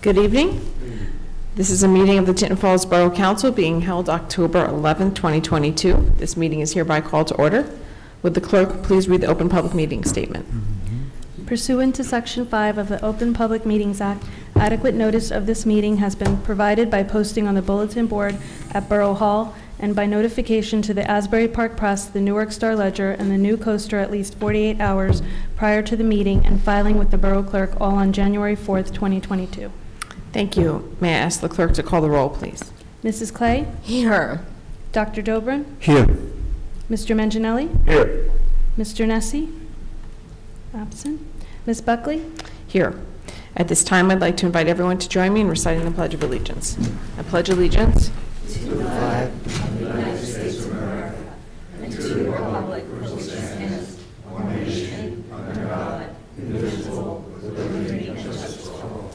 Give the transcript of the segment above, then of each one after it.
Good evening. This is a meeting of the Tinton Falls Borough Council being held October 11, 2022. This meeting is hereby called to order. Would the clerk please read the open public meeting statement? Pursuant to Section 5 of the Open Public Meetings Act, adequate notice of this meeting has been provided by posting on the bulletin board at Borough Hall and by notification to the Asbury Park Press, the Newark Star Ledger, and the New Coaster at least 48 hours prior to the meeting and filing with the Borough Clerk all on January 4th, 2022. Thank you. May I ask the clerk to call the roll, please? Mrs. Clay? Here. Dr. Dobrin? Here. Mr. Manginelli? Here. Mr. Nessie? Absent. Ms. Buckley? Here. At this time, I'd like to invite everyone to join me in reciting the Pledge of Allegiance. I pledge allegiance To the flag of the United States of America and to the republic for which it stands, one nation, under God, indivisible, with liberty and justice for all.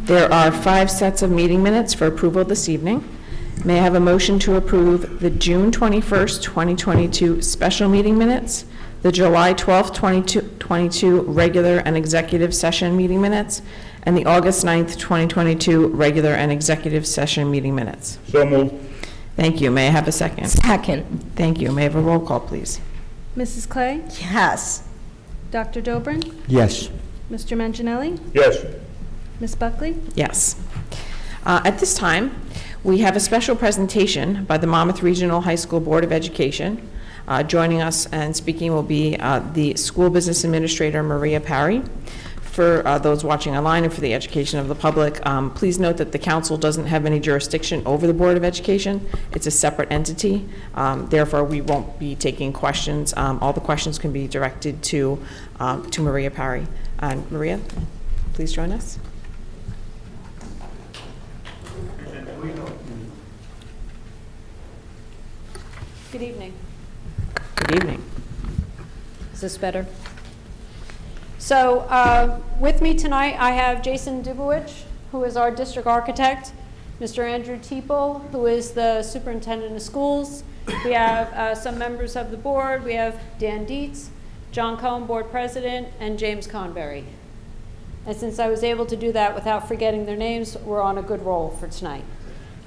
There are 5 sets of meeting minutes for approval this evening. May I have a motion to approve the June 21st, 2022 special meeting minutes, the July 12th, 2022 regular and executive session meeting minutes, and the August 9th, 2022 regular and executive session meeting minutes? So moved. Thank you. May I have a second? Second. Thank you. May I have a roll call, please? Mrs. Clay? Yes. Dr. Dobrin? Yes. Mr. Manginelli? Yes. Ms. Buckley? Yes. At this time, we have a special presentation by the Monmouth Regional High School Board of Education. Joining us and speaking will be the School Business Administrator, Maria Parry. For those watching online and for the education of the public, please note that the council doesn't have any jurisdiction over the Board of Education. It's a separate entity. Therefore, we won't be taking questions. All the questions can be directed to Maria Parry. And Maria, please join us. Good evening. Good evening. Is this better? So with me tonight, I have Jason Dubowich, who is our district architect, Mr. Andrew Teeple, who is the superintendent of schools. We have some members of the board. We have Dan Dietz, John Cohen, board president, and James Conberry. And since I was able to do that without forgetting their names, we're on a good roll for tonight.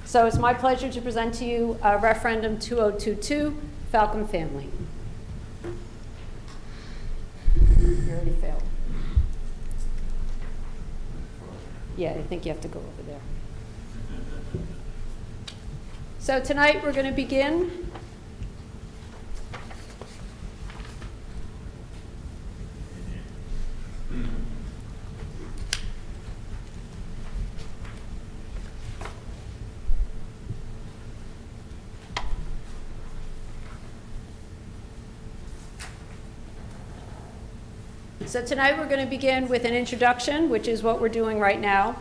So it's my pleasure to present to you Referendum 2022, Falcon Family. You already failed. Yeah, I think you have to go over there. So tonight we're going to begin. So tonight we're going to begin with an introduction, which is what we're doing right now.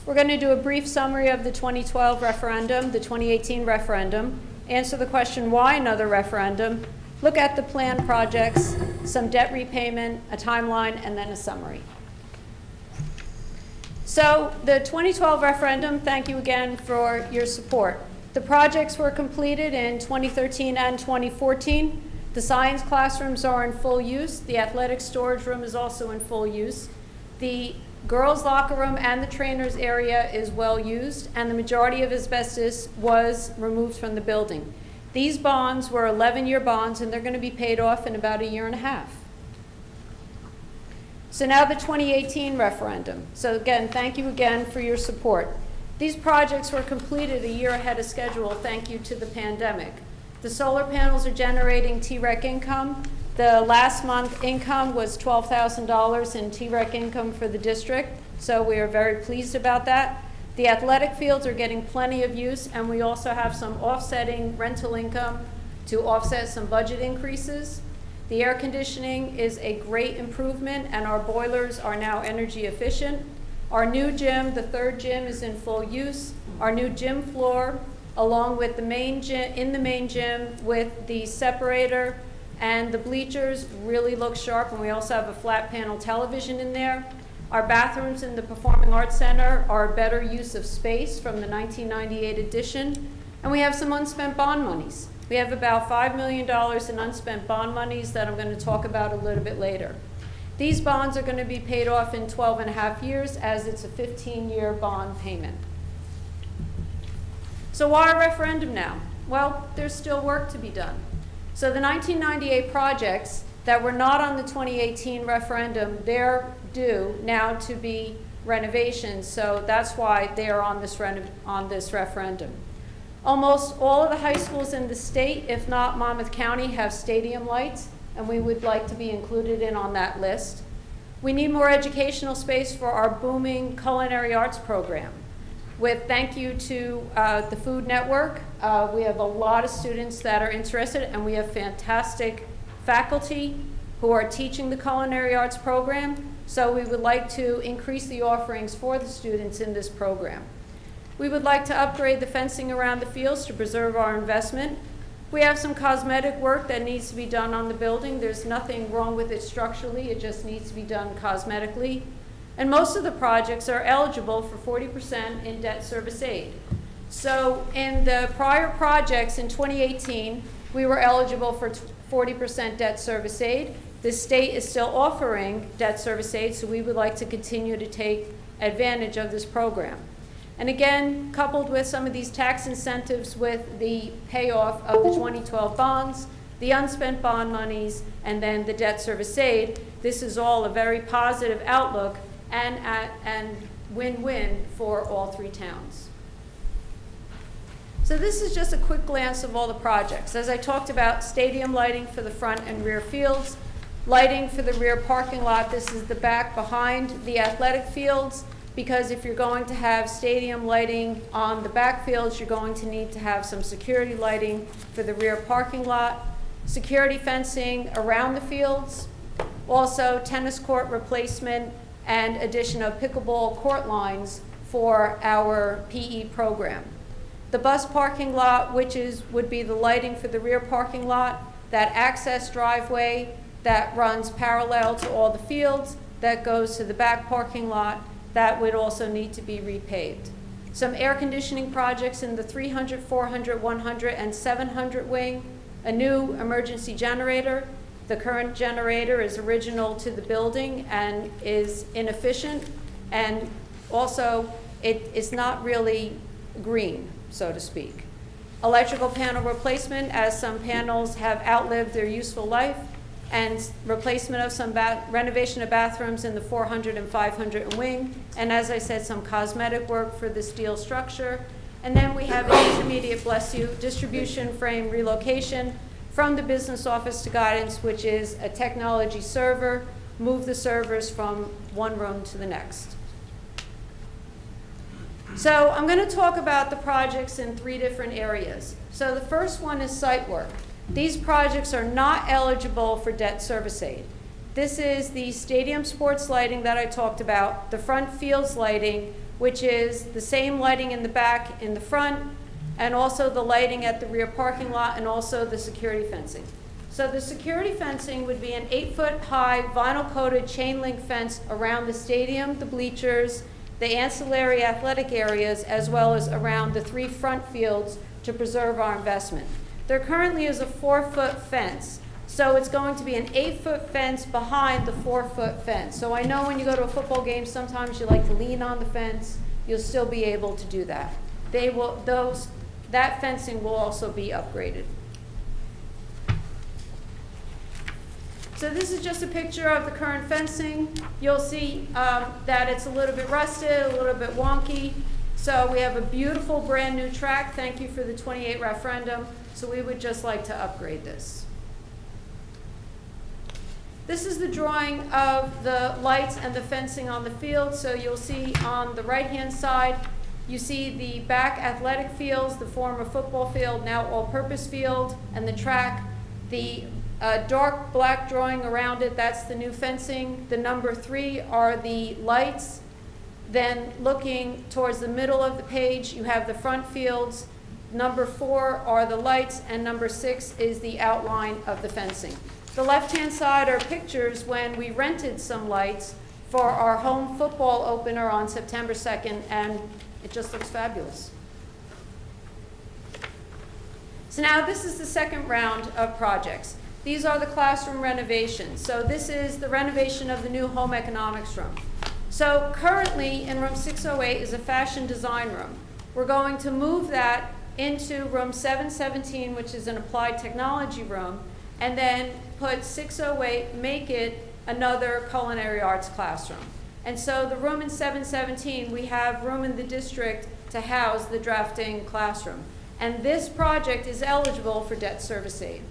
We're going to do a brief summary of the 2012 referendum, the 2018 referendum, answer the question, why another referendum, look at the planned projects, some debt repayment, a timeline, and then a summary. So the 2012 referendum, thank you again for your support. The projects were completed in 2013 and 2014. The science classrooms are in full use. The athletic storage room is also in full use. The girls' locker room and the trainers' area is well used, and the majority of asbestos was removed from the building. These bonds were 11-year bonds, and they're going to be paid off in about a year and a half. So now the 2018 referendum. So again, thank you again for your support. These projects were completed a year ahead of schedule, thank you to the pandemic. The solar panels are generating TREC income. The last month income was $12,000 in TREC income for the district, so we are very pleased about that. The athletic fields are getting plenty of use, and we also have some offsetting rental income to offset some budget increases. The air conditioning is a great improvement, and our boilers are now energy efficient. Our new gym, the third gym, is in full use. Our new gym floor, along with the main gym, in the main gym with the separator and the bleachers, really look sharp, and we also have a flat panel television in there. Our bathrooms in the Performing Arts Center are a better use of space from the 1998 edition, and we have some unspent bond monies. We have about $5 million in unspent bond monies that I'm going to talk about a little bit later. These bonds are going to be paid off in 12 and a half years, as it's a 15-year bond payment. So why a referendum now? Well, there's still work to be done. So the 1998 projects that were not on the 2018 referendum, they're due now to be renovations, so that's why they are on this referendum. Almost all of the high schools in the state, if not Monmouth County, have stadium lights, and we would like to be included in on that list. We need more educational space for our booming culinary arts program. With thank you to the Food Network, we have a lot of students that are interested, and we have fantastic faculty who are teaching the culinary arts program, so we would like to increase the offerings for the students in this program. We would like to upgrade the fencing around the fields to preserve our investment. We have some cosmetic work that needs to be done on the building. There's nothing wrong with it structurally, it just needs to be done cosmetically. And most of the projects are eligible for 40% in debt service aid. So in the prior projects in 2018, we were eligible for 40% debt service aid. The state is still offering debt service aid, so we would like to continue to take advantage of this program. And again, coupled with some of these tax incentives with the payoff of the 2012 bonds, the unspent bond monies, and then the debt service aid, this is all a very positive outlook and win-win for all three towns. So this is just a quick glance of all the projects. As I talked about, stadium lighting for the front and rear fields, lighting for the rear parking lot. This is the back behind the athletic fields, because if you're going to have stadium lighting on the back fields, you're going to need to have some security lighting for the rear parking lot, security fencing around the fields, also tennis court replacement and addition of pickleball court lines for our PE program. The bus parking lot, which would be the lighting for the rear parking lot, that access driveway that runs parallel to all the fields, that goes to the back parking lot, that would also need to be repaved. Some air conditioning projects in the 300, 400, 100, and 700 wing, a new emergency generator. The current generator is original to the building and is inefficient, and also it is not really green, so to speak. Electrical panel replacement, as some panels have outlived their useful life, and replacement of some renovation of bathrooms in the 400 and 500 wing, and as I said, some cosmetic work for the steel structure. And then we have an intermediate, bless you, distribution frame relocation from the business office to guidance, which is a technology server, move the servers from one room to the next. So I'm going to talk about the projects in three different areas. So the first one is site work. These projects are not eligible for debt service aid. This is the stadium sports lighting that I talked about, the front fields lighting, which is the same lighting in the back, in the front, and also the lighting at the rear parking lot, and also the security fencing. So the security fencing would be an 8-foot-high vinyl-coated chain link fence around the stadium, the bleachers, the ancillary athletic areas, as well as around the 3 front fields to preserve our investment. There currently is a 4-foot fence, so it's going to be an 8-foot fence behind the 4-foot fence. So I know when you go to a football game, sometimes you like to lean on the fence. You'll still be able to do that. That fencing will also be upgraded. So this is just a picture of the current fencing. You'll see that it's a little bit rusted, a little bit wonky. So we have a beautiful brand new track. Thank you for the 28 referendum. So we would just like to upgrade this. This is the drawing of the lights and the fencing on the field. So you'll see on the right-hand side, you see the back athletic fields, the former football field, now all-purpose field, and the track. The dark black drawing around it, that's the new fencing. The number 3 are the lights. Then looking towards the middle of the page, you have the front fields. Number 4 are the lights, and number 6 is the outline of the fencing. The left-hand side are pictures when we rented some lights for our home football opener on September 2nd, and it just looks fabulous. So now this is the second round of projects. These are the classroom renovations. So this is the renovation of the new home economics room. So currently in room 608 is a fashion design room. We're going to move that into room 717, which is an applied technology room, and then put 608, make it another culinary arts classroom. And so the room in 717, we have room in the district to house the drafting classroom. And this project is eligible for debt service aid.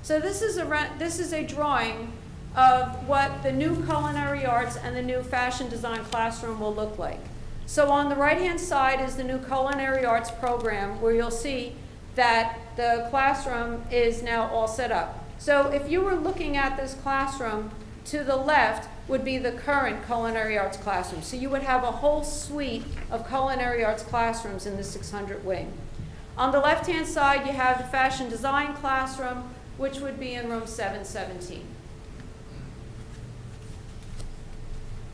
So this is a drawing of what the new culinary arts and the new fashion design classroom will look like. So on the right-hand side is the new culinary arts program, where you'll see that the classroom is now all set up. So if you were looking at this classroom, to the left would be the current culinary arts classroom. So you would have a whole suite of culinary arts classrooms in the 600 wing. On the left-hand side, you have the fashion design classroom, which would be in room 717.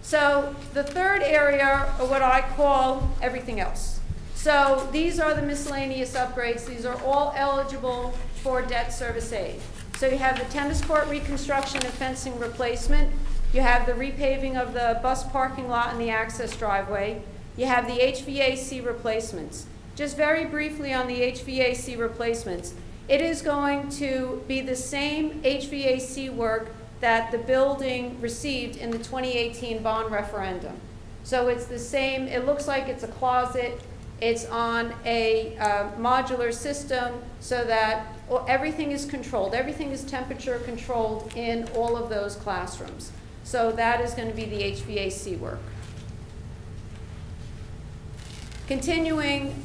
So the third area are what I call everything else. So these are the miscellaneous upgrades. These are all eligible for debt service aid. So you have the tennis court reconstruction and fencing replacement. You have the repaving of the bus parking lot and the access driveway. You have the HVAC replacements. Just very briefly on the HVAC replacements, it is going to be the same HVAC work that the building received in the 2018 bond referendum. So it's the same, it looks like it's a closet, it's on a modular system so that everything is controlled, everything is temperature controlled in all of those classrooms. So that is going to be the HVAC work. Continuing,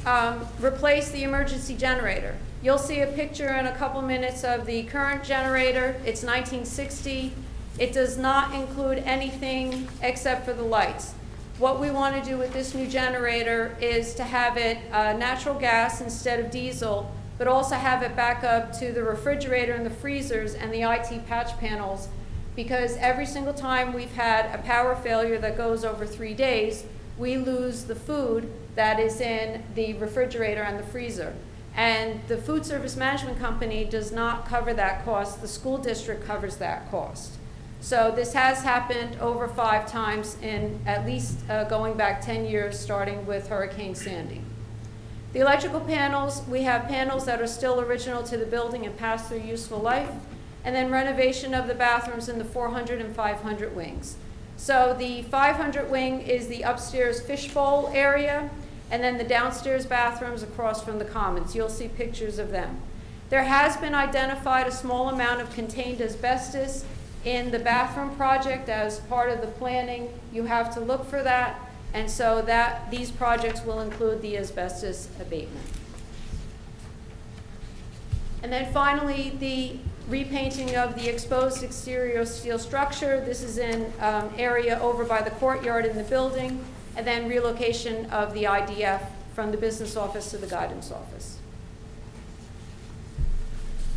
replace the emergency generator. You'll see a picture in a couple minutes of the current generator. It's 1960. It does not include anything except for the lights. What we want to do with this new generator is to have it natural gas instead of diesel, but also have it back up to the refrigerator and the freezers and the IT patch panels, because every single time we've had a power failure that goes over 3 days, we lose the food that is in the refrigerator and the freezer. And the food service management company does not cover that cost. The school district covers that cost. So this has happened over 5 times in at least going back 10 years, starting with Hurricane Sandy. The electrical panels, we have panels that are still original to the building and past their useful life, and then renovation of the bathrooms in the 400 and 500 wings. So the 500 wing is the upstairs fishbowl area, and then the downstairs bathrooms across from the commons. You'll see pictures of them. There has been identified a small amount of contained asbestos in the bathroom project. As part of the planning, you have to look for that, and so that these projects will include the asbestos abatement. And then finally, the repainting of the exposed exterior steel structure. This is in area over by the courtyard in the building, and then relocation of the IDF from the business office to the guidance office.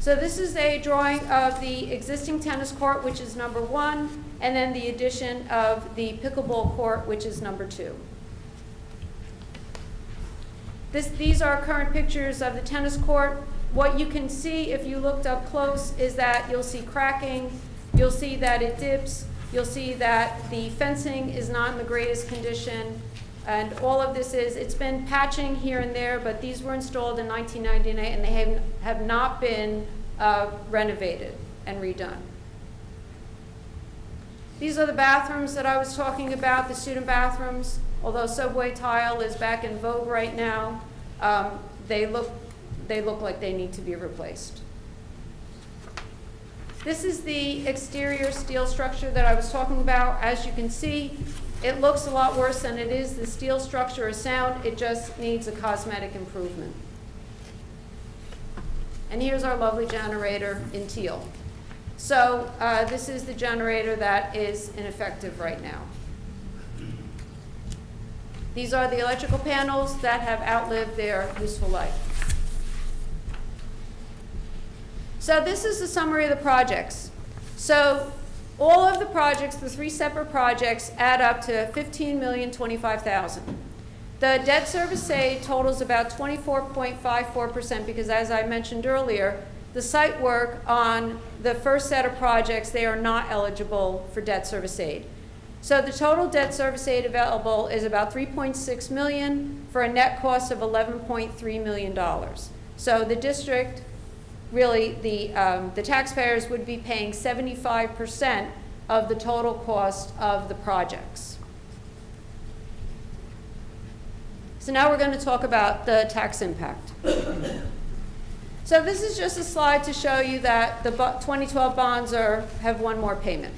So this is a drawing of the existing tennis court, which is number 1, and then the addition of the pickleball court, which is number 2. These are current pictures of the tennis court. What you can see if you looked up close is that you'll see cracking, you'll see that it dips, you'll see that the fencing is not in the greatest condition, and all of this it's been patching here and there, but these were installed in 1998 and they have not been renovated and redone. These are the bathrooms that I was talking about, the student bathrooms. Although subway tile is back in vogue right now, they look like they need to be replaced. This is the exterior steel structure that I was talking about. As you can see, it looks a lot worse than it is. The steel structure is sound. It just needs a cosmetic improvement. And here's our lovely generator in teal. So this is the generator that is ineffective right now. These are the electrical panels that have outlived their useful life. So this is the summary of the projects. So all of the projects, the 3 separate projects, add up to $15,025,000. The debt service aid totals about 24.54% because, as I mentioned earlier, the site work on the first set of projects, they are not eligible for debt service aid. So the total debt service aid available is about $3.6 million for a net cost of $11.3 million. So the district, really, the taxpayers would be paying 75% of the total cost of the projects. So now we're going to talk about the tax impact. So this is just a slide to show you that the 2012 bonds have one more payment.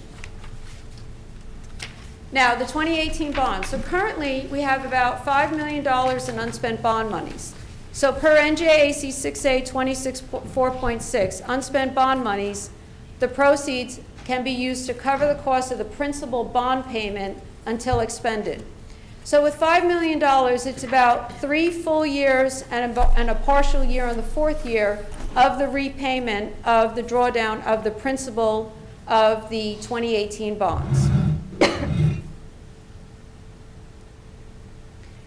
Now, the 2018 bonds. So currently, we have about $5 million in unspent bond monies. So per NJAC 6A 26.4.6, unspent bond monies, the proceeds can be used to cover the cost of the principal bond payment until expended. So with $5 million, it's about 3 full years and a partial year on the 4th year of the repayment of the drawdown of the principal of the 2018 bonds.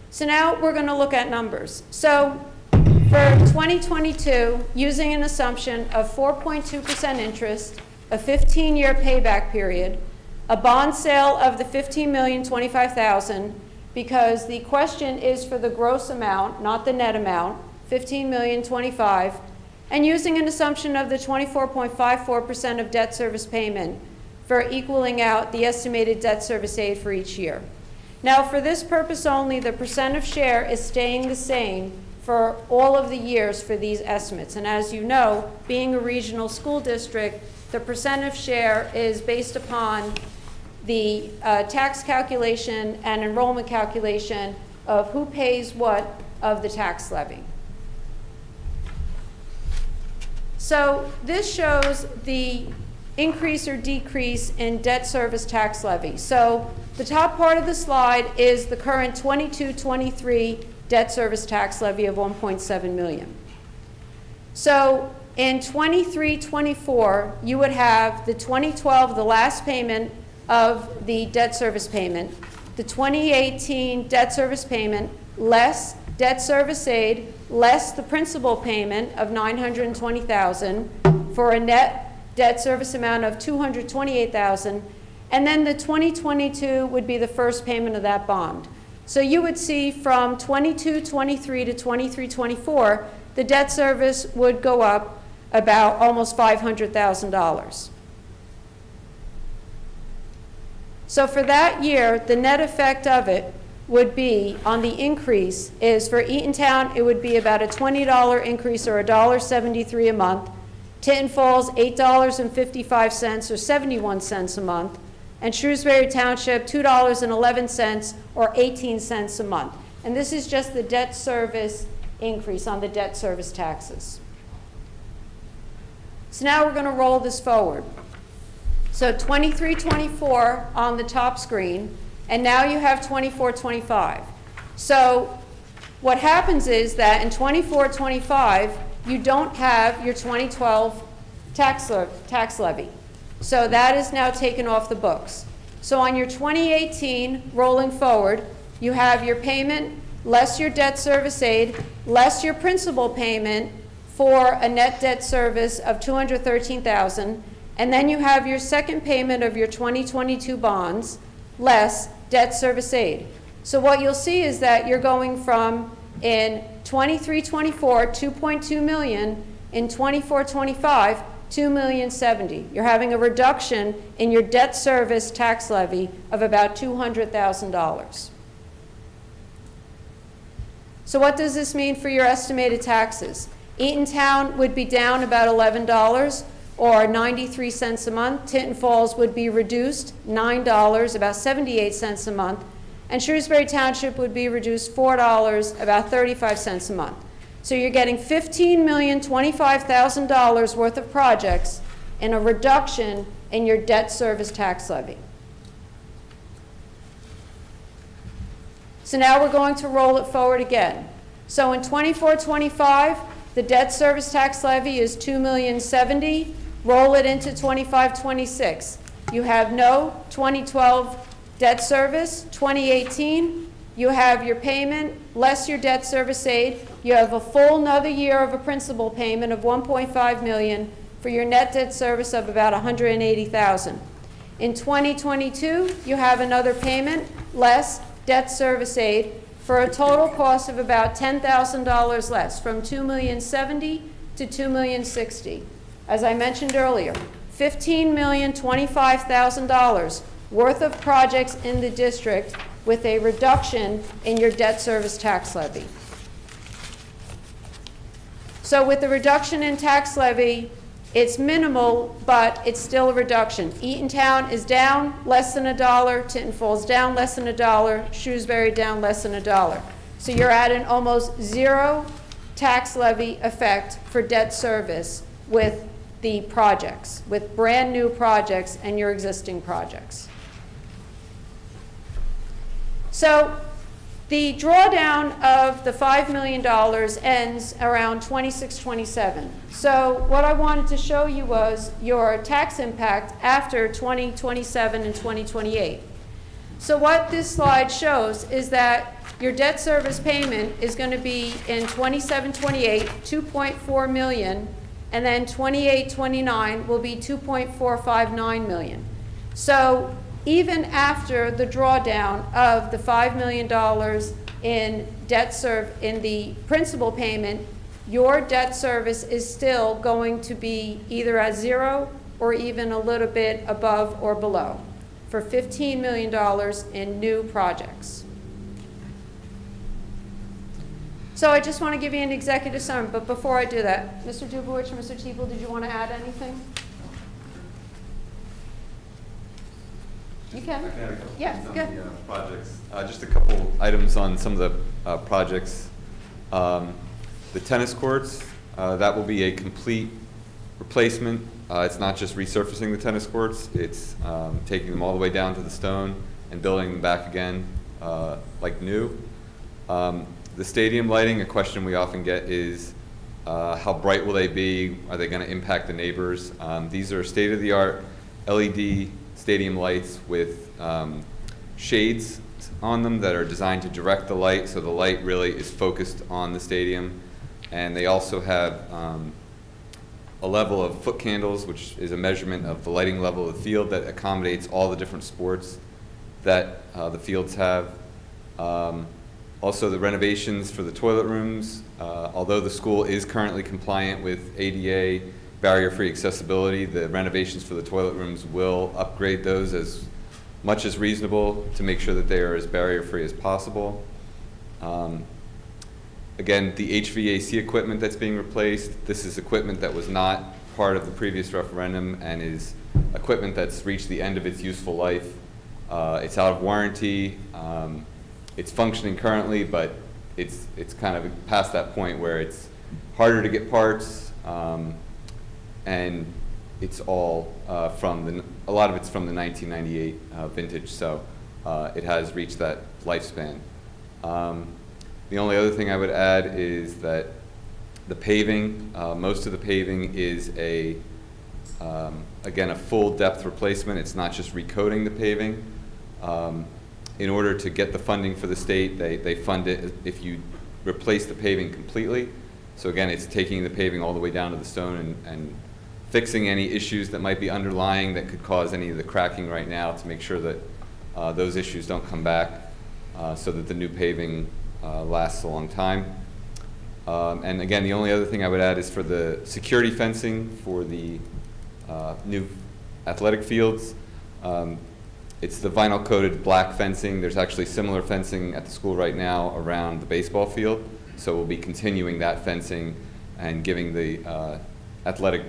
So now we're going to look at numbers. So for 2022, using an assumption of 4.2% interest, a 15-year payback period, a bond sale of the $15,025,000, because the question is for the gross amount, not the net amount, $15,025,000, and using an assumption of the 24.54% of debt service payment for equaling out the estimated debt service aid for each year. Now, for this purpose only, the percent of share is staying the same for all of the years for these estimates. And as you know, being a regional school district, the percent of share is based upon the tax calculation and enrollment calculation of who pays what of the tax levy. So this shows the increase or decrease in debt service tax levy. So the top part of the slide is the current 22-23 debt service tax levy of $1.7 million. So in 23-24, you would have the 2012, the last payment of the debt service payment, the 2018 debt service payment, less debt service aid, less the principal payment of $920,000 for a net debt service amount of $228,000, and then the 2022 would be the first payment of that bond. So you would see from 22-23 to 23-24, the debt service would go up about almost $500,000. So for that year, the net effect of it would be, on the increase, is for Eatontown, it would be about a $20 increase or $1.73 a month. Tinton Falls, $8.55 or 71 cents a month. And Shrewsbury Township, $2.11 or 18 cents a month. And this is just the debt service increase on the debt service taxes. So now we're going to roll this forward. So 23-24 on the top screen, and now you have 24-25. So what happens is that in 24-25, you don't have your 2012 tax levy. So that is now taken off the books. So on your 2018 rolling forward, you have your payment less your debt service aid, less your principal payment for a net debt service of $213,000, and then you have your second payment of your 2022 bonds less debt service aid. So what you'll see is that you're going from, in 23-24, $2.2 million, in 24-25, $2,070,000. You're having a reduction in your debt service tax levy of about $200,000. So what does this mean for your estimated taxes? Eatontown would be down about $11 or 93 cents a month. Tinton Falls would be reduced $9, about 78 cents a month. And Shrewsbury Township would be reduced $4, about 35 cents a month. So you're getting $15,025,000 worth of projects and a reduction in your debt service tax levy. So now we're going to roll it forward again. So in 24-25, the debt service tax levy is $2,070,000. Roll it into 25-26. You have no 2012 debt service. 2018, you have your payment less your debt service aid. You have a full another year of a principal payment of $1.5 million for your net debt service of about $180,000. In 2022, you have another payment less debt service aid for a total cost of about $10,000 less, from $2,070,000 to $2,060,000. As I mentioned earlier, $15,025,000 worth of projects in the district with a reduction in your debt service tax levy. So with the reduction in tax levy, it's minimal, but it's still a reduction. Eatontown is down less than $1, Tinton Falls down less than $1, Shrewsbury down less than $1. So you're at an almost zero tax levy effect for debt service with the projects, with brand new projects and your existing projects. So the drawdown of the $5 million ends around 26-27. So what I wanted to show you was your tax impact after 2027 and 2028. So what this slide shows is that your debt service payment is going to be in 27-28, $2.4 million, and then 28-29 will be $2.459 million. So even after the drawdown of the $5 million in in the principal payment, your debt service is still going to be either at zero or even a little bit above or below for $15 million in new projects. So I just want to give you an executive summary, but before I do that, Mr. Dubowicz or Mr. Teeble, did you want to add anything? You can. I can add a couple Yeah, things on good. the projects. Just a couple items on some of the projects. The tennis courts, that will be a complete replacement. It's not just resurfacing the tennis courts, it's taking them all the way down to the stone and building them back again like new. The stadium lighting, a question we often get is how bright will they be? Are they going to impact the neighbors? These are state-of-the-art LED stadium lights with shades on them that are designed to direct the light, so the light really is focused on the stadium. And they also have a level of foot candles, which is a measurement of the lighting level of the field that accommodates all the different sports that the fields have. Also, the renovations for the toilet rooms, although the school is currently compliant with ADA barrier-free accessibility, the renovations for the toilet rooms will upgrade those as much as reasonable to make sure that they are as barrier-free as possible. Again, the HVAC equipment that's being replaced, this is equipment that was not part of the previous referendum and is equipment that's reached the end of its useful life. It's out of warranty. It's functioning currently, but it's kind of past that point where it's harder to get parts, and it's all a lot of it's from the 1998 vintage, so it has reached that lifespan. The only other thing I would add is that the paving, most of the paving is again, a full depth replacement. It's not just recoating the paving. In order to get the funding for the state, they fund it if you replace the paving completely. So again, it's taking the paving all the way down to the stone and fixing any issues that might be underlying that could cause any of the cracking right now to make sure that those issues don't come back, so that the new paving lasts a long time. And again, the only other thing I would add is for the security fencing for the new athletic fields. It's the vinyl coated black fencing. There's actually similar fencing at the school right now around the baseball field. So we'll be continuing that fencing and giving the athletic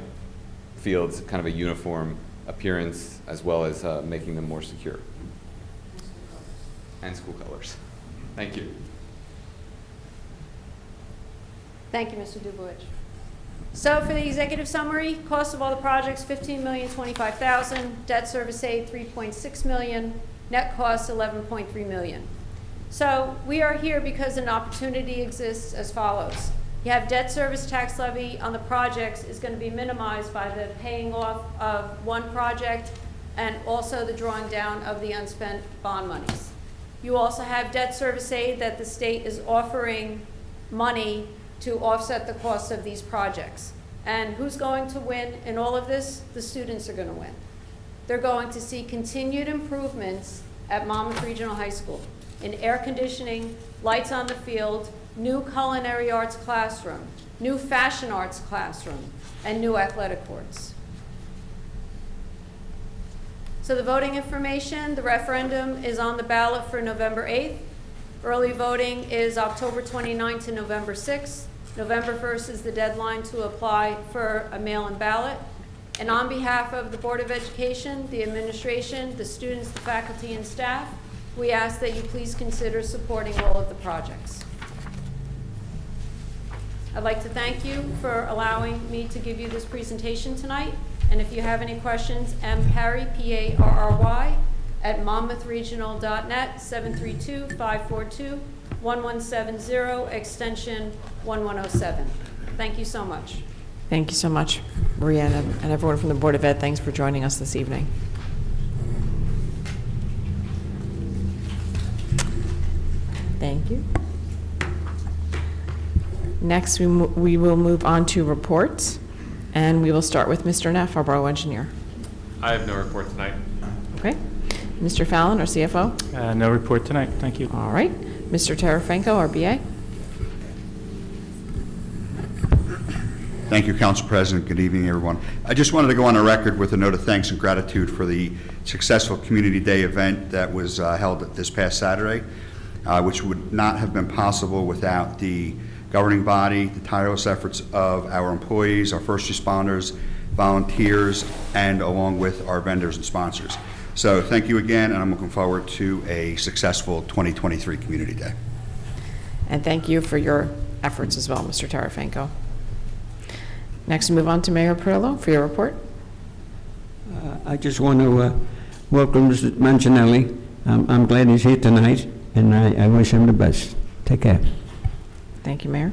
fields kind of a uniform appearance, as well as making them more secure. And school colors. Thank you. Thank you, Mr. Dubowicz. So for the executive summary, cost of all the projects, $15,025,000, debt service aid, $3.6 million, net cost, $11.3 million. So we are here because an opportunity exists as follows. You have debt service tax levy on the projects is going to be minimized by the paying off of one project and also the drawing down of the unspent bond monies. You also have debt service aid that the state is offering money to offset the cost of these projects. And who's going to win in all of this? The students are going to win. They're going to see continued improvements at Monmouth Regional High School in air conditioning, lights on the field, new culinary arts classroom, new fashion arts classroom, and new athletic courts. So the voting information, the referendum is on the ballot for November 8th. Early voting is October 29th to November 6th. November 1st is the deadline to apply for a mail-in ballot. And on behalf of the Board of Education, the administration, the students, the faculty, and staff, we ask that you please consider supporting all of the projects. I'd like to thank you for allowing me to give you this presentation tonight. And if you have any questions, mparry, P-A-R-R-Y, at monmouthregional.net, 732-542-1170, extension 1107. Thank you so much. Thank you so much, Maria, and everyone from the Board of Ed. Thanks for joining us this evening. Thank you. Next, we will move on to reports, and we will start with Mr. Neff, our Borough Engineer. I have no report tonight. Okay. Mr. Fallon, our CFO. No report tonight, thank you. All right. Mr. Terafenko, our BA. Thank you, Council President. Good evening, everyone. I just wanted to go on the record with a note of thanks and gratitude for the successful Community Day event that was held this past Saturday, which would not have been possible without the governing body, the tireless efforts of our employees, our first responders, volunteers, and along with our vendors and sponsors. So thank you again, and I'm looking forward to a successful 2023 Community Day. And thank you for your efforts as well, Mr. Terafenko. Next, we move on to Mayor Perillo for your report. I just want to welcome Mr. Mancinelli. I'm glad he's here tonight, and I wish him the best. Take care. Thank you, Mayor.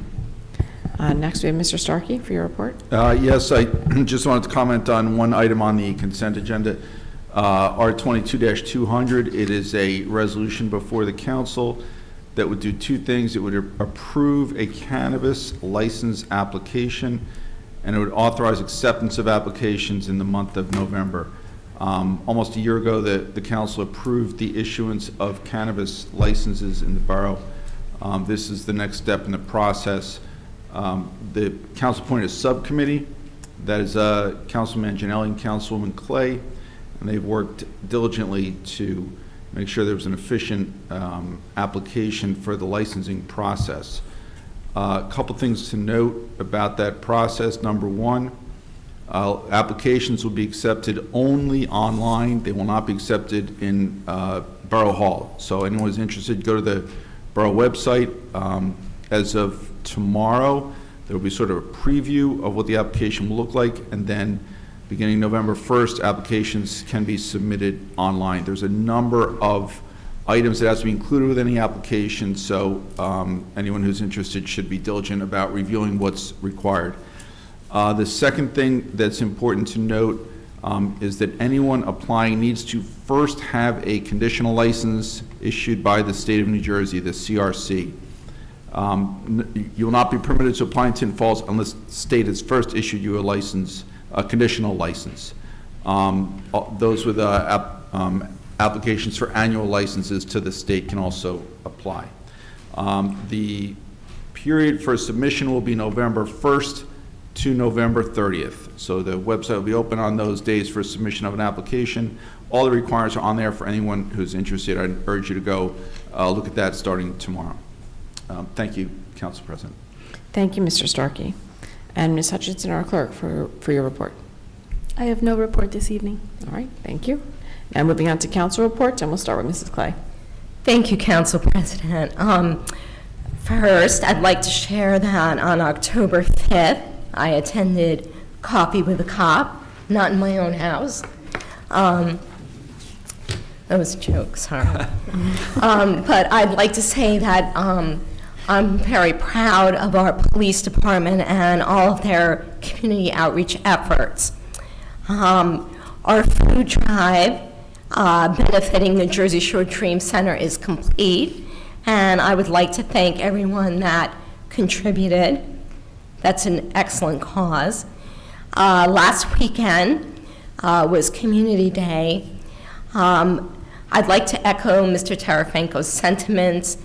Next, we have Mr. Starkey for your report. Yes, I just wanted to comment on one item on the consent agenda, R22-200. It is a resolution before the council that would do two things. It would approve a cannabis license application, and it would authorize acceptance of applications in the month of November. Almost a year ago, the council approved the issuance of cannabis licenses in the borough. This is the next step in the process. The council appointed a subcommittee that is Councilman Janelli and Councilwoman Clay, and they've worked diligently to make sure there was an efficient application for the licensing process. A couple things to note about that process. Number one, applications will be accepted only online. They will not be accepted in Borough Hall. So anyone who's interested, go to the Borough website. As of tomorrow, there will be sort of a preview of what the application will look like, and then beginning November 1st, applications can be submitted online. There's a number of items that has to be included with any application, so anyone who's interested should be diligent about reviewing what's required. The second thing that's important to note is that anyone applying needs to first have a conditional license issued by the state of New Jersey, the CRC. You will not be permitted to apply in Tinton Falls unless the state has first issued you a license, a conditional license. Those with applications for annual licenses to the state can also apply. The period for submission will be November 1st to November 30th. So the website will be open on those days for submission of an application. All the requirements are on there for anyone who's interested. I urge you to go look at that starting tomorrow. Thank you, Council President. Thank you, Mr. Starkey. And Ms. Hutchinson, our clerk, for your report. I have no report this evening. All right, thank you. Now moving on to council reports, and we'll start with Mrs. Clay. Thank you, Council President. First, I'd like to share that on October 5th, I attended Coffee with a Cop, not in my own house. That was a joke, sorry. But I'd like to say that I'm very proud of our police department and all of their community outreach efforts. Our food drive benefiting the Jersey Shore Dream Center is complete, and I would like to thank everyone that contributed. That's an excellent cause. Last weekend was Community Day. I'd like to echo Mr. Tarafanko's sentiments,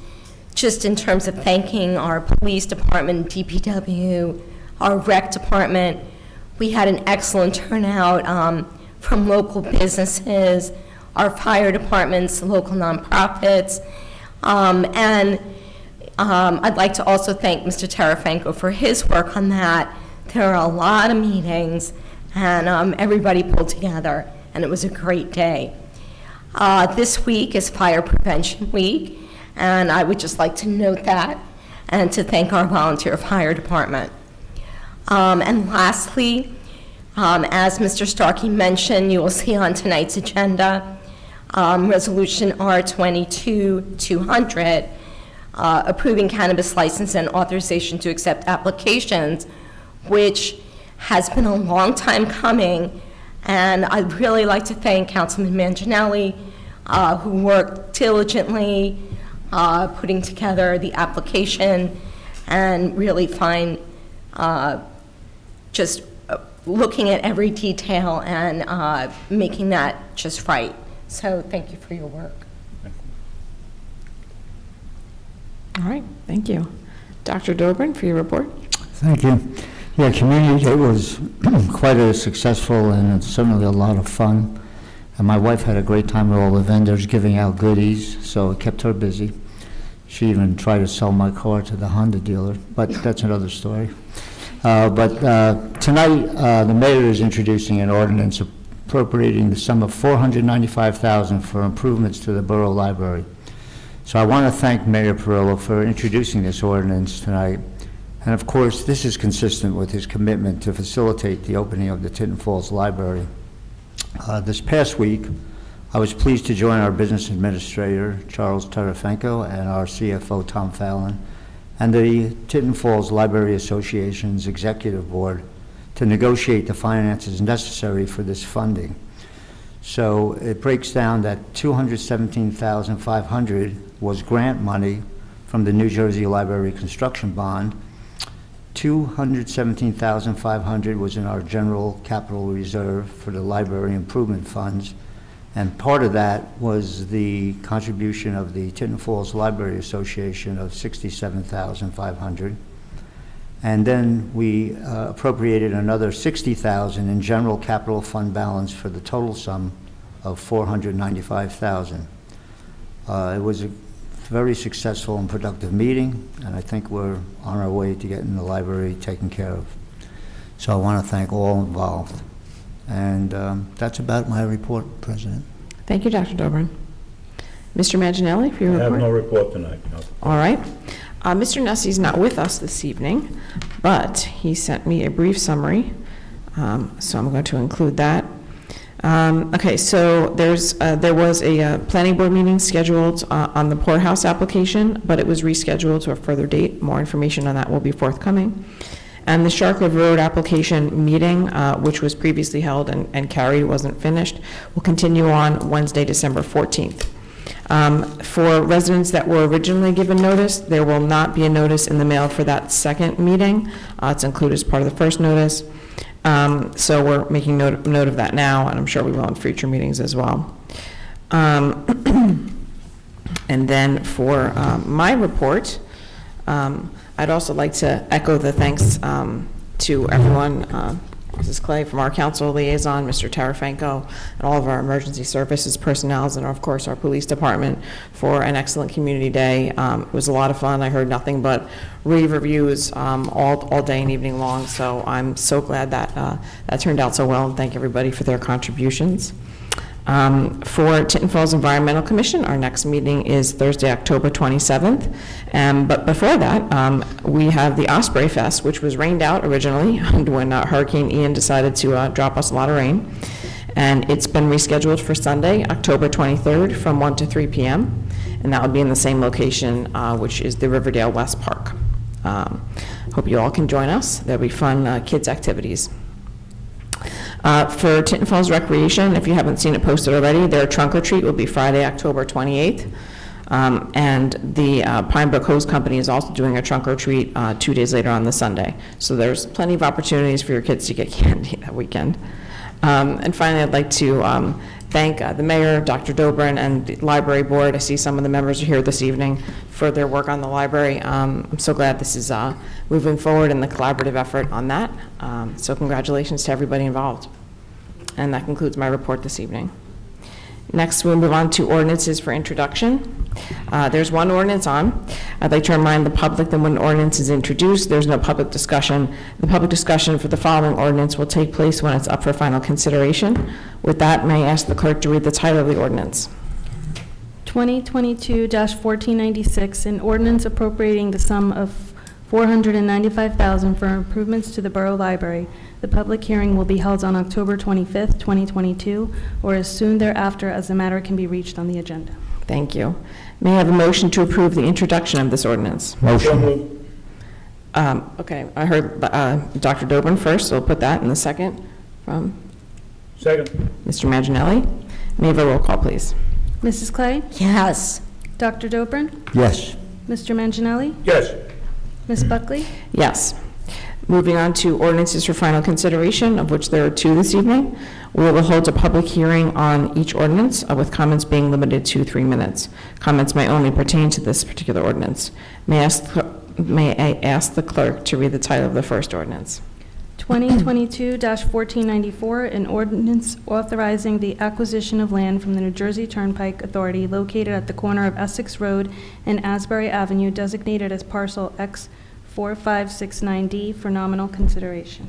just in terms of thanking our police department, DPW, our rec department. We had an excellent turnout from local businesses, our fire departments, local nonprofits, and I'd like to also thank Mr. Tarafanko for his work on that. There are a lot of meetings, and everybody pulled together, and it was a great day. This week is Fire Prevention Week, and I would just like to note that and to thank our volunteer fire department. And lastly, as Mr. Starkey mentioned, you will see on tonight's agenda, Resolution R22-200, approving cannabis license and authorization to accept applications, which has been a long time coming. And I'd really like to thank Councilman Manginelli, who worked diligently putting together the application and really just looking at every detail and making that just right. So thank you for your work. All right, thank you. Dr. Dobrin, for your report. Thank you. Yeah, Community Day was quite a successful and certainly a lot of fun. And my wife had a great time with all the vendors giving out goodies, so it kept her busy. She even tried to sell my car to the Honda dealer, but that's another story. Tonight, the mayor is introducing an ordinance appropriating the sum of $495,000 for improvements to the Borough Library. So I want to thank Mayor Perillo for introducing this ordinance tonight. And of course, this is consistent with his commitment to facilitate the opening of the Tinton Falls Library. This past week, I was pleased to join our business administrator, Charles Tarafanko, and our CFO, Tom Fallon, and the Tinton Falls Library Association's executive board to negotiate the finances necessary for this funding. So it breaks down that $217,500 was grant money from the New Jersey Library Construction Bond. $217,500 was in our general capital reserve for the library improvement funds, and part of that was the contribution of the Tinton Falls Library Association of $67,500. And then we appropriated another $60,000 in general capital fund balance for the total sum of $495,000. It was a very successful and productive meeting, and I think we're on our way to getting the library taken care of. So I want to thank all involved. And that's about my report, President. Thank you, Dr. Dobrin. Mr. Manginelli, for your report. I have no report tonight. No. All right. Mr. Nussey's not with us this evening, but he sent me a brief summary, so I'm going to include that. Okay, so there was a planning board meeting scheduled on the poorhouse application, but it was rescheduled to a further date. More information on that will be forthcoming. And the Shark River Road application meeting, which was previously held and carried, wasn't finished, will continue on Wednesday, December 14th. For residents that were originally given notice, there will not be a notice in the mail for that second meeting. It's included as part of the first notice. So we're making note of that now, and I'm sure we will in future meetings as well. And then for my report, I'd also like to echo the thanks to everyone, Mrs. Clay from our council liaison, Mr. Tarafanko, and all of our emergency services personnel, and of course our police department for an excellent community day. It was a lot of fun. I heard nothing but rave reviews all day and evening long, so I'm so glad that that turned out so well, and thank everybody for their contributions. For Tinton Falls Environmental Commission, our next meeting is Thursday, October 27th. But before that, we have the Osprey Fest, which was rained out originally when Hurricane Ian decided to drop us a lot of rain. And it's been rescheduled for Sunday, October 23rd from 1 to 3 p.m. And that will be in the same location, which is the Riverdale West Park. Hope you all can join us. There'll be fun kids' activities. For Tinton Falls Recreation, if you haven't seen it posted already, their trunk or treat will be Friday, October 28th. And the Pine Brook Hose Company is also doing a trunk or treat 2 days later on the Sunday. So there's plenty of opportunities for your kids to get candy that weekend. And finally, I'd like to thank the mayor, Dr. Dobrin, and the library board. I see some of the members are here this evening for their work on the library. I'm so glad this is moving forward in the collaborative effort on that. So congratulations to everybody involved. And that concludes my report this evening. Next, we'll move on to ordinances for introduction. There's one ordinance on. I'd like to remind the public that when an ordinance is introduced, there's no public discussion. The public discussion for the following ordinance will take place when it's up for final consideration. With that, may I ask the clerk to read the title of the ordinance? 2022-1496, an ordinance appropriating the sum of $495,000 for improvements to the Borough Library. The public hearing will be held on October 25th, 2022, or as soon thereafter as the matter can be reached on the agenda. Thank you. May I have a motion to approve the introduction of this ordinance? Motion. Okay, I heard Dr. Dobrin first, so we'll put that in the second from Second. Mr. Manginelli. May I have a roll call, please? Mrs. Clay? Yes. Dr. Dobrin? Yes. Mr. Manginelli? Yes. Ms. Buckley? Yes. Moving on to ordinances for final consideration, of which there are 2 this evening. We will hold a public hearing on each ordinance, with comments being limited to 3 minutes. Comments may only pertain to this particular ordinance. May I ask the clerk to read the title of the first ordinance? 2022-1494, an ordinance authorizing the acquisition of land from the New Jersey Turnpike Authority located at the corner of Essex Road and Asbury Avenue, designated as parcel X4569D for nominal consideration.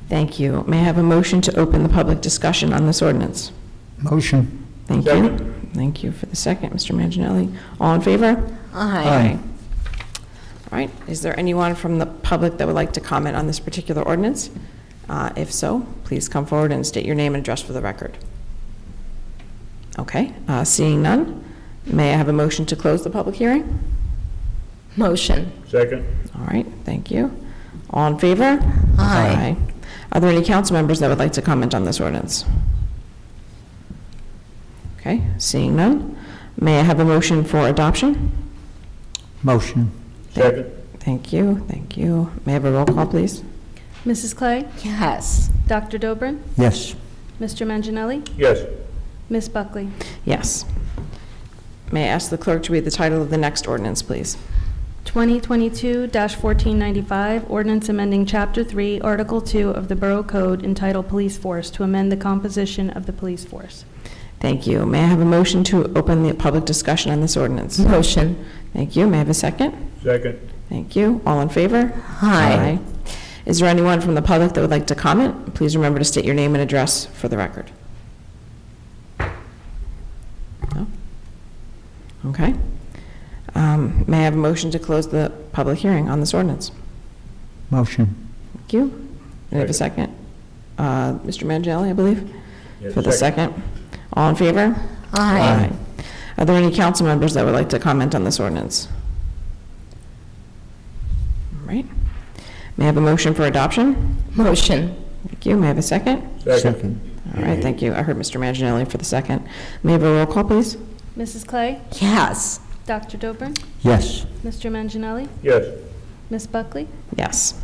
Thank you. May I have a motion to open the public discussion on this ordinance? Motion. Thank you. Thank you for the second, Mr. Manginelli. All in favor? Aye. All right. Is there anyone from the public that would like to comment on this particular ordinance? If so, please come forward and state your name and address for the record. Okay. Seeing none, may I have a motion to close the public hearing? Motion. Second. All right. Thank you. All in favor? Aye. Are there any council members that would like to comment on this ordinance? Okay. Seeing none, may I have a motion for adoption? Motion. Second. Thank you. Thank you. May I have a roll call, please? Mrs. Clay? Yes. Dr. Dobrin? Yes. Mr. Manginelli? Yes. Ms. Buckley? Yes. May I ask the clerk to read the title of the next ordinance, please? 2022-1495, ordinance amending Chapter 3, Article 2 of the Borough Code entitled Police Force to amend the composition of the police force. Thank you. May I have a motion to open the public discussion on this ordinance? Motion. Thank you. May I have a second? Second. Thank you. All in favor? Aye. Is there anyone from the public that would like to comment? Please remember to state your name and address for the record. No? Okay. May I have a motion to close the public hearing on this ordinance? Motion. Thank you. May I have a second? Mr. Manginelli, I believe, Yes, for the second. All in favor? Aye. Are there any council members that would like to comment on this ordinance? All right. May I have a motion for adoption? Motion. Thank you. May I have a second? Second. All right, thank you. I heard Mr. Manginelli for the second. May I have a roll call, please? Mrs. Clay? Yes. Dr. Dobrin? Yes. Mr. Manginelli? Yes. Ms. Buckley? Yes.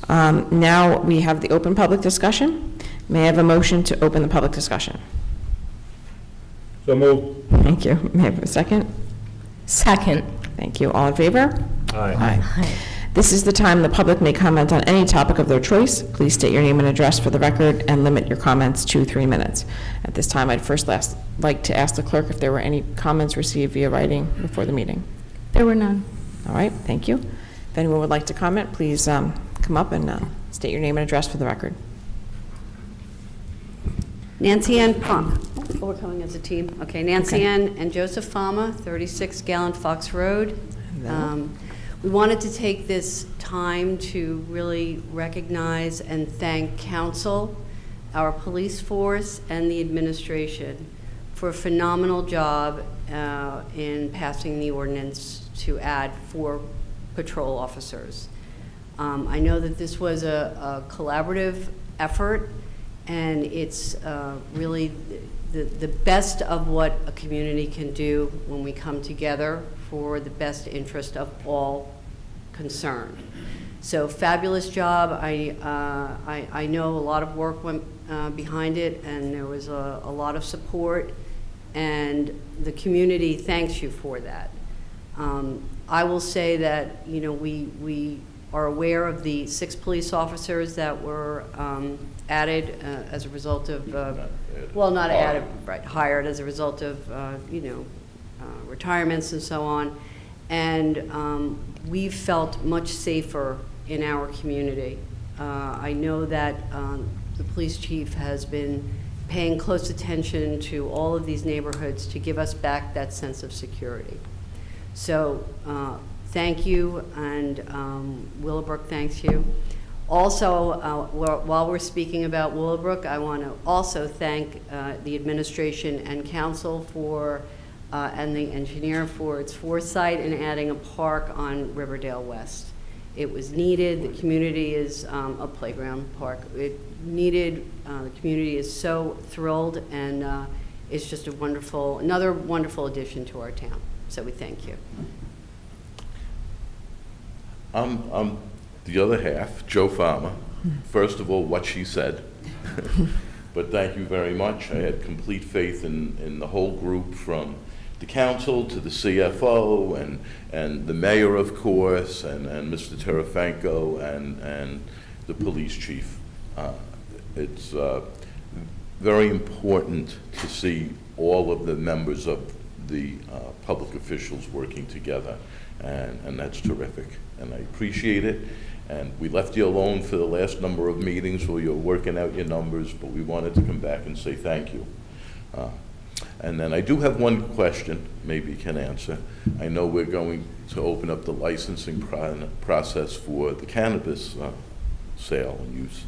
Now we have the open public discussion. May I have a motion to open the public discussion? So moved. Thank you. May I have a second? Second. Thank you. All in favor? Aye. Aye. This is the time the public may comment on any topic of their choice. Please state your name and address for the record and limit your comments to 3 minutes. At this time, I'd first like to ask the clerk if there were any comments received via writing before the meeting. There were none. All right, thank you. If anyone would like to comment, please come up and state your name and address for the record. Nancy Ann Fama. Oh, we're coming as a team. Okay, Nancy Okay. Ann and Joseph Fama, 36 Gallant Fox Road. Hello. We wanted to take this time to really recognize and thank council, our police force, and the administration for a phenomenal job in passing the ordinance to add 4 patrol officers. I know that this was a collaborative effort, And it's really the best of what a community can do when we come together for the best interest of all concerned. So fabulous job. I know a lot of work went behind it, and there was a lot of support, and the community thanks you for that. I will say that, you know, we are aware of the 6 police officers that were added as a result of, well, not added, right, hired as a result of, you know, retirements and so on. And we've felt much safer in our community. I know that the police chief has been paying close attention to all of these neighborhoods to give us back that sense of security. So thank you, and Willowbrook thanks you. Also, while we're speaking about Willowbrook, I want to also thank the administration and council for, and the engineer for its foresight in adding a park on Riverdale West. It was needed. The community is a playground park. It needed. The community is so thrilled, and it's just a wonderful, another wonderful addition to our town. So we thank you. I'm the other half, Joe Farmer. First of all, what she said. But thank you very much. I had complete faith in the whole group, from the council to the CFO and the mayor, of course, and Mr. Terafanko and the police chief. It's very important to see all of the members of the public officials working together, and that's terrific, and I appreciate it. And we left you alone for the last number of meetings while you were working out your numbers, but we wanted to come back and say thank you. And then I do have one question, maybe you can answer. I know we're going to open up the licensing process for the cannabis sale and use.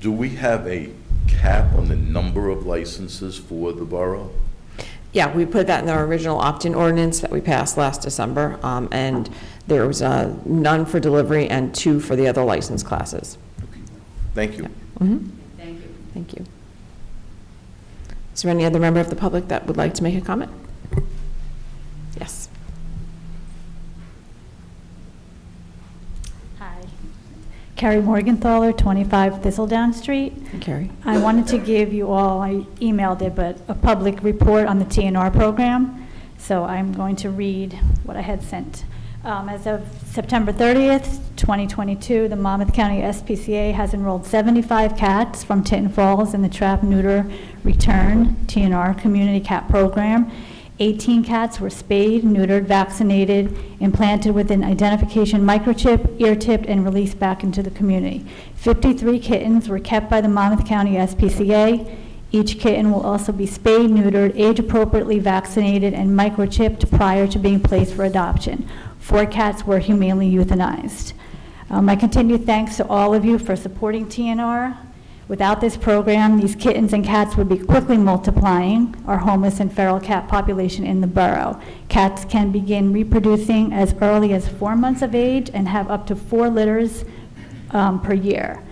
Do we have a cap on the number of licenses for the borough? Yeah, we put that in our original opt-in ordinance that we passed last December, and there was none for delivery and 2 for the other license classes. Thank you. Mm-hmm. Thank you. Thank you. Is there any other member of the public that would like to make a comment? Yes. Hi. Carrie Morgenthaler, 25 Thistledown Street. Carrie. I wanted to give you all, I emailed it, but a public report on the TNR program. So I'm going to read what I had sent. As of September 30th, 2022, the Monmouth County SPCA has enrolled 75 cats from Tinton Falls in the Trap, Neuter, Return TNR Community Cat Program. 18 cats were spayed, neutered, vaccinated, implanted with an identification microchip, ear-tipped, and released back into the community. 53 kittens were kept by the Monmouth County SPCA. Each kitten will also be spayed, neutered, age-appropriately vaccinated, and microchipped prior to being placed for adoption. 4 cats were humanely euthanized. My continued thanks to all of you for supporting TNR. Without this program, these kittens and cats would be quickly multiplying our homeless and feral cat population in the borough. Cats can begin reproducing as early as 4 months of age and have up to 4 litters per year.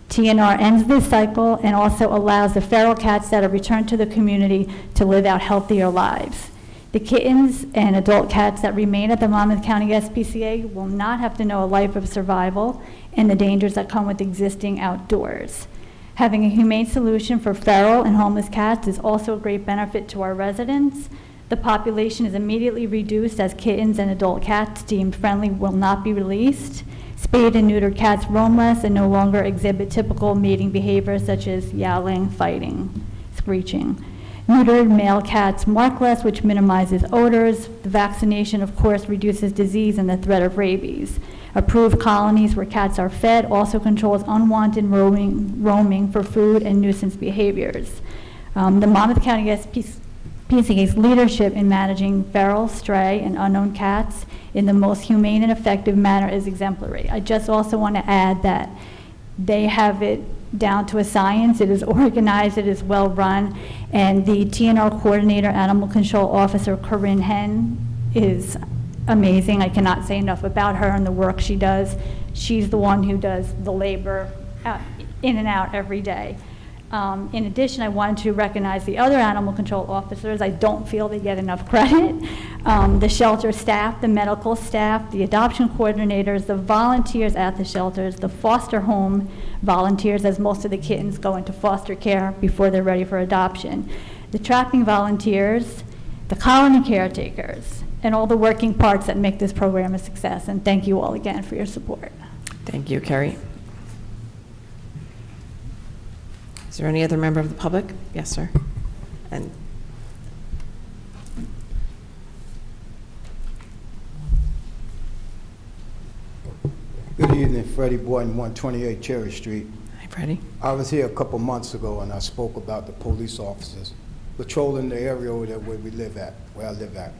TNR ends this cycle and also allows the feral cats that are returned to the community to live out healthier lives. The kittens and adult cats that remain at the Monmouth County SPCA will not have to know a life of survival and the dangers that come with existing outdoors. Having a humane solution for feral and homeless cats is also a great benefit to our residents. The population is immediately reduced as kittens and adult cats deemed friendly will not be released. Spayed and neutered cats roam less and no longer exhibit typical mating behaviors such as yowling, fighting, screeching. Neutered male cats mark less, which minimizes odors. The vaccination, of course, reduces disease and the threat of rabies. Approved colonies where cats are fed also controls unwanted roaming for food and nuisance behaviors. The Monmouth County SPCA's leadership in managing feral, stray, and unknown cats in the most humane and effective manner is exemplary. I just also want to add that they have it down to a science. It is organized, it is well run, and the TNR coordinator, Animal Control Officer Corinne Henn, is amazing. I cannot say enough about her and the work she does. She's the one who does the labor in and out every day. In addition, I wanted to recognize the other animal control officers. I don't feel they get enough credit. The shelter staff, the medical staff, the adoption coordinators, the volunteers at the shelters, the foster home volunteers, as most of the kittens go into foster care before they're ready for adoption, the trapping volunteers, the colony caretakers, and all the working parts that make this program a success. And thank you all again for your support. Thank you, Carrie. Is there any other member of the public? Yes, sir. And Good evening, Freddie Boyden, 128 Cherry Street. hi, Freddie. I was here a couple months ago and I spoke about the police officers patrolling the area over there where I live at.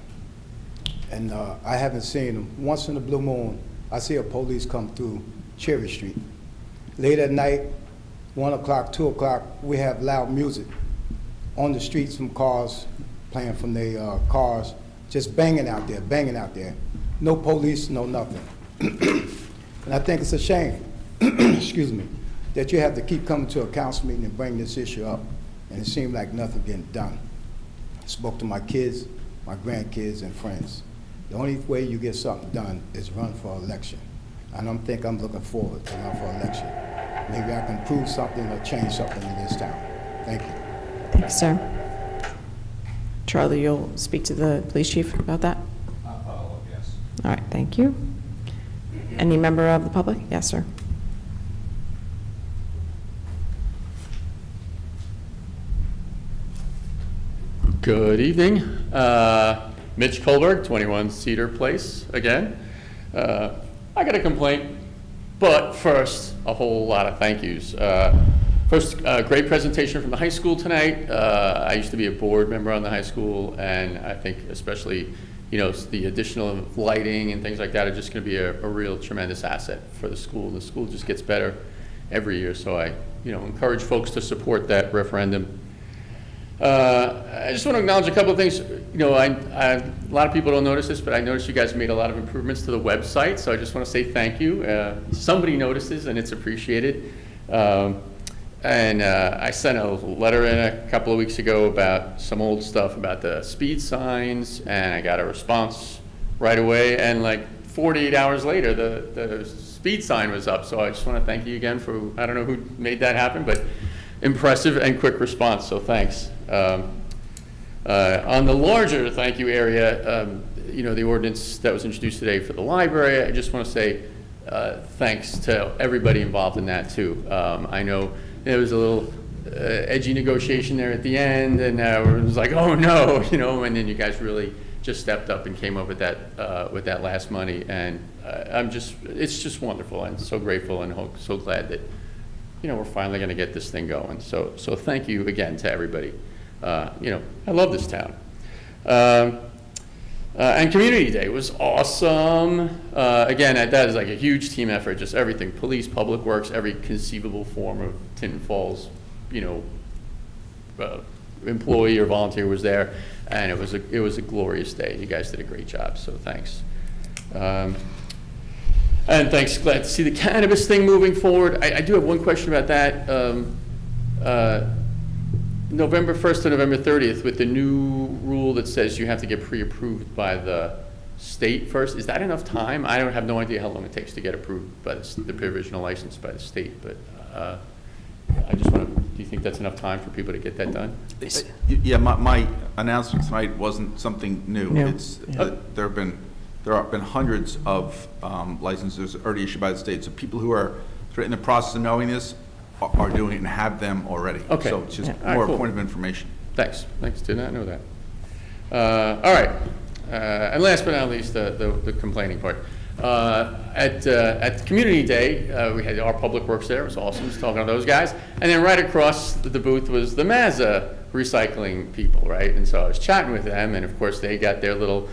And I haven't seen them. Once in a blue moon, I see a police come through Cherry Street. Late at night, 1 o'clock, 2 o'clock, we have loud music on the streets from cars, playing from their cars, just banging out there. No police, no nothing. And I think it's a shame, excuse me, that you have to keep coming to a council meeting and bring this issue up, and it seemed like nothing getting done. I spoke to my kids, my grandkids, and friends. The only way you get something done is run for election. And I'm looking forward to run for election. Maybe I can prove something or change something in this town. Thank you. Thanks, sir. Charlie, you'll speak to the police chief about that? I'll follow up, yes. All right, thank you. Any member of the public? Yes, sir. Good evening. Mitch Kohlberg, 21 Cedar Place, again. I got a complaint, but first, a whole lot of thank yous. First, great presentation from the high school tonight. I used to be a board member on the high school, and I think especially, the additional lighting and things like that are just going to be a real tremendous asset for the school. The school just gets better every year, so I, encourage folks to support that referendum. I just want to acknowledge a couple of things. A lot of people don't notice this, but I noticed you guys made a lot of improvements to the website, so I just want to say thank you. Somebody notices, and it's appreciated. And I sent a letter in a couple of weeks ago about some old stuff about the speed signs, and I got a response right away, and like 48 hours later, the speed sign was up. So I just want to thank you again for, I don't know who made that happen, but impressive and quick response, so thanks. On the larger thank you area, the ordinance that was introduced today for the library, I just want to say thanks to everybody involved in that too. I know there was a little edgy negotiation there at the end, and it was like, oh no, and then you guys really just stepped up and came up with that last money, and it's just wonderful. I'm so grateful and so glad that we're finally going to get this thing going. So thank you again to everybody. I love this town. And Community Day was awesome. Again, that is like a huge team effort, just everything, police, public works, every conceivable form of Tinton Falls, employee or volunteer was there, and it was a glorious day. You guys did a great job, so thanks. And thanks, glad to see the cannabis thing moving forward. I do have one question about that. November 1st to November 30th, with the new rule that says you have to get pre-approved by the state first, is that enough time? I don't have no idea how long it takes to get approved by the provisional license by the state, but I just want to, do you think that's enough time for people to get that done? Yeah, my announcement tonight wasn't something new. No. It's, there have been hundreds of licenses already issued by the state, so people who are sort of in the process of knowing this are doing it and have them already. Okay. So it's just Yeah. more Cool. a point of information. Thanks, did not know that. All right, and last but not least, the complaining part. At Community Day, we had our public works there. It was awesome, just talking to those guys. And then right across the booth was the Mazza recycling people, right? And so I was chatting with them, and of course they got their little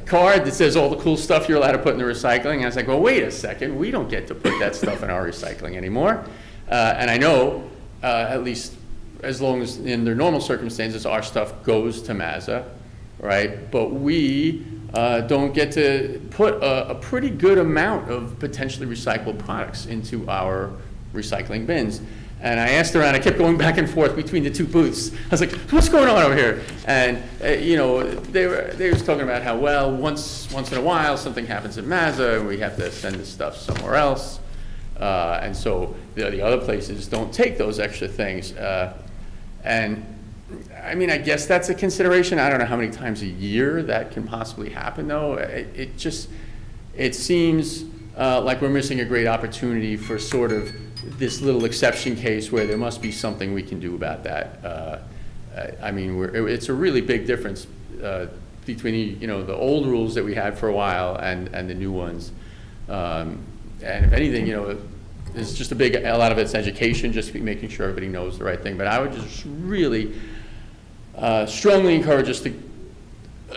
card that says all the cool stuff you're allowed to put in the recycling. And I was like, well, wait a second, we don't get to put that stuff in our recycling anymore. And I know, at least as long as in their normal circumstances, our stuff goes to Mazza, right? But we don't get to put a pretty good amount of potentially recycled products into our recycling bins. And I asked around, I kept going back and forth between the two booths. I was like, what's going on over here? And, you know, they were talking about how, well, once in a while, something happens in Mazza, and we have to send this stuff somewhere else. And so the other places don't take those extra things. And, I mean, I guess that's a consideration. I don't know how many times a year that can possibly happen, though. It seems like we're missing a great opportunity for sort of this little exception case where there must be something we can do about that. I mean, it's a really big difference between you know, the old rules that we had for a while and the new ones. And if anything, you know, it's just a lot of it's education, just making sure everybody knows the right thing. But I would just really strongly encourage us to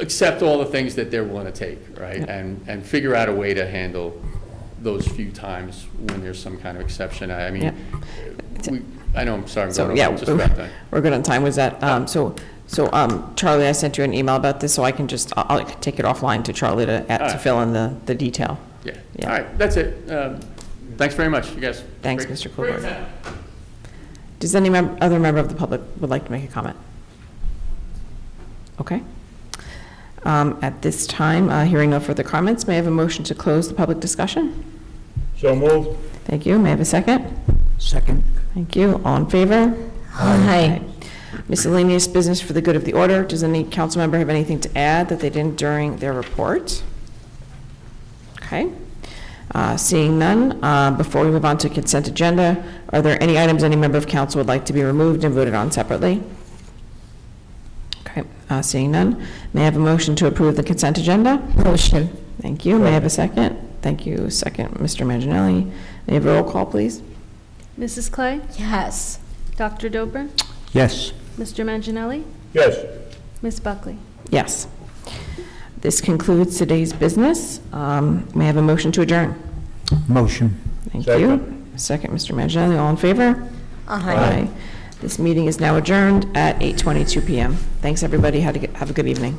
accept all the things that they're willing to take, right? Yep. And figure out a way to handle those few times when there's some kind of exception. I mean, Yep. I know, I'm sorry, I'm So, going yeah, over just about time. we're good on time. Was that, Charlie, I sent you an email about this, so I can just, I'll take it offline to Charlie to All right. fill in the detail. Yeah, Yeah. all right, that's it. Thanks very much, you guys. Thanks, Great- Mr. great Kohlberg. time. Does any other member of the public would like to make a comment? Okay. At this time, hearing no further comments, may I have a motion to close the public discussion? So moved. Thank you. May I have a second? Second. Thank you. All in favor? Aye. Miscellaneous business for the good of the order. Does any council member have anything to add that they didn't during their report? Okay. Seeing none, before we move on to consent agenda, are there any items any member of council would like to be removed and voted on separately? Okay. Seeing none, may I have a motion to approve the consent agenda? Motion. Thank you. May I have a second? Thank you. Second, Mr. Manginelli. May I have a roll call, please? Mrs. Clay? Yes. Dr. Dober? Yes. Mr. Manginelli? Yes. Ms. Buckley? Yes. This concludes today's business. May I have a motion to adjourn? Motion. Thank Second. you. Second, Mr. Manginelli. All in favor? Aye. This meeting is now adjourned at 8:22 PM. Thanks, everybody. Have a good evening.